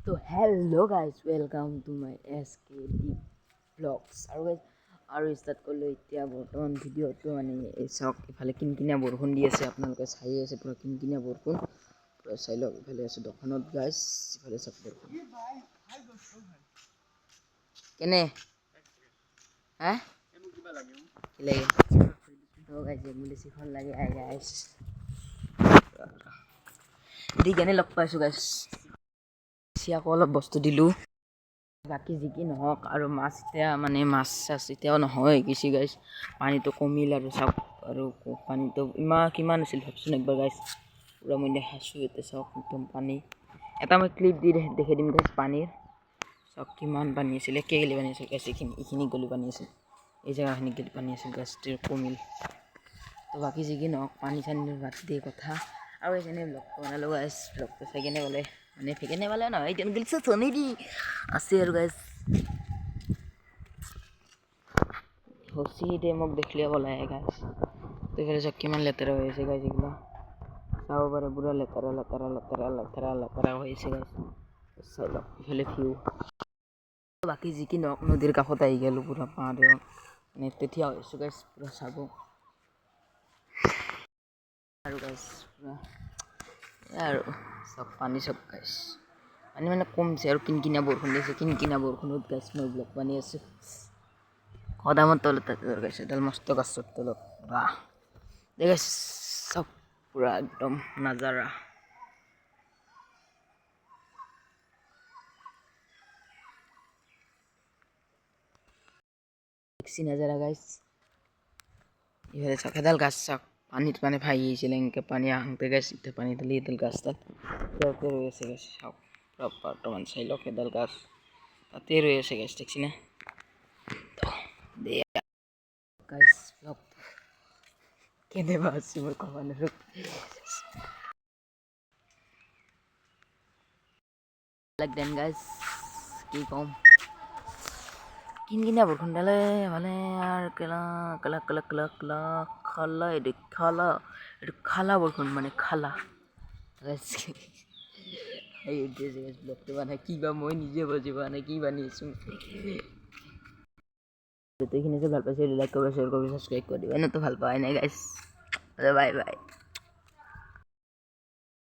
তো hello' guys welcome to my SKD blogs আৰু start কৰিলোঁ এতিয়া বৰ্তমান ভিডিঅ'টো মানে চাওক ইফালে কিনকিনীয়া বৰষুণ দি আছে আপোনালোকে চাই আছে পূৰা কিনকিনীয়া বৰষুণ পূৰা চাই লওক ইফালে আছে দোকানত গাইজ ইফালে চাওক বৰষুণ কেনে হা কি লাগে গাইজ এম্বুলেঞ্চখন লাগে গাইজ দি কেনে লগ পাইছোঁ গাইজ আকৌ অলপ বস্তু দিলোঁ বাকী যি কি নহওক আৰু মাছ এতিয়া মানে মাছ চাছ এতিয়াও নহয় কিছু গাইজ পানীটো কমিল আৰু চাওক আৰু পানীটো কিমান আছিল ভাবচোন একবাৰ গাইজ পূৰা মই দেখাইছোঁ এতিয়া চাওক একদম পানী এটা মই ক্লিপ দি দেখাই দিম গাইজ পানীৰ চাওক কিমান পানী আছিলে কেইগিলি পানী আছিল গাইজ এইখিনি গলি পানী আছিল এই জেগাখিনি গলি পানী আছিল গাইজ কমিল তো বাকী যি কি নহওক পানী চানীৰ বাদ দিয়ে কথা আৰু এইখিনি ব্লগটো বনালোঁ গাইজ ব্লগটো চাই কেনে গ'লে মানে ফেকেনে পালে নহয় এতিয়া গেলিছে চনি দি আছে আৰু গাইজ হচি দে মোক দেখিলে পলাই গাইজ তেখেতে চাওক কিমান লেতেৰা হৈ আছে গাইজ এইগিলা চাব পাৰে পুৰা লেতেৰা লেতেৰা লেতেৰা লেতেৰা লেতেৰা হৈ আছে গাইজ চাই লওক ইফালে ভিউ বাকী যি কি নহওক নদীৰ কাষত আহি গ'লোঁ পুৰা পাহাৰৰ মানে তেতিয়া হৈছোঁ গাইজ পুৰা চাব আৰু গাইজ পুৰা আৰু চব পানী চব গাইজ পানী মানে কমছে আৰু কিনকিনীয়া বৰষুণ দিছে কিনকিনীয়া বৰষুণত গাইজ মই ব্লগ পানী আছোঁ কদামৰ তলত গাইছে এডাল মস্ত গছৰ তলত বাহ গাইজ চব পুৰা একদম নাজাৰা দেখছি নাজাৰা গাইজ ইফালে চাওক এডাল গাছ চাওক পানীত মানে ভাহি আহিছিলে এনেকৈ পানী আহোঁতে গাইজ এতিয়া পানী ঢালি এডাল গাছডাল তাতে ৰৈ আছে গাইজ চাওক বৰ্তমান চাই লওক এডাল গাছ তাতে ৰৈ আছে গাইজ দেখছি না গাইজ ব্লগ কেনেবা আছো মই ক'ব নোৱাৰোঁ লাইক দেন গাইজ কি ক'ম কিনকিনীয়া বৰষুণডালে মানে আৰু কেলা কেলা কেলা কেলা কেলা খালা এইটো খালা বৰষুণ মানে খালা ব্লগটো মানে কিবা মই নিজে বুজি পোৱা নাই কি বানি আছোঁ এইখিনি যে ভাল পাইছে লাইক কৰিব শ্বেয়াৰ কৰিব ছাবস্ক্ৰাইব কৰি দিব এনেতো ভাল পোৱাই নাই গাইজ বাই বাই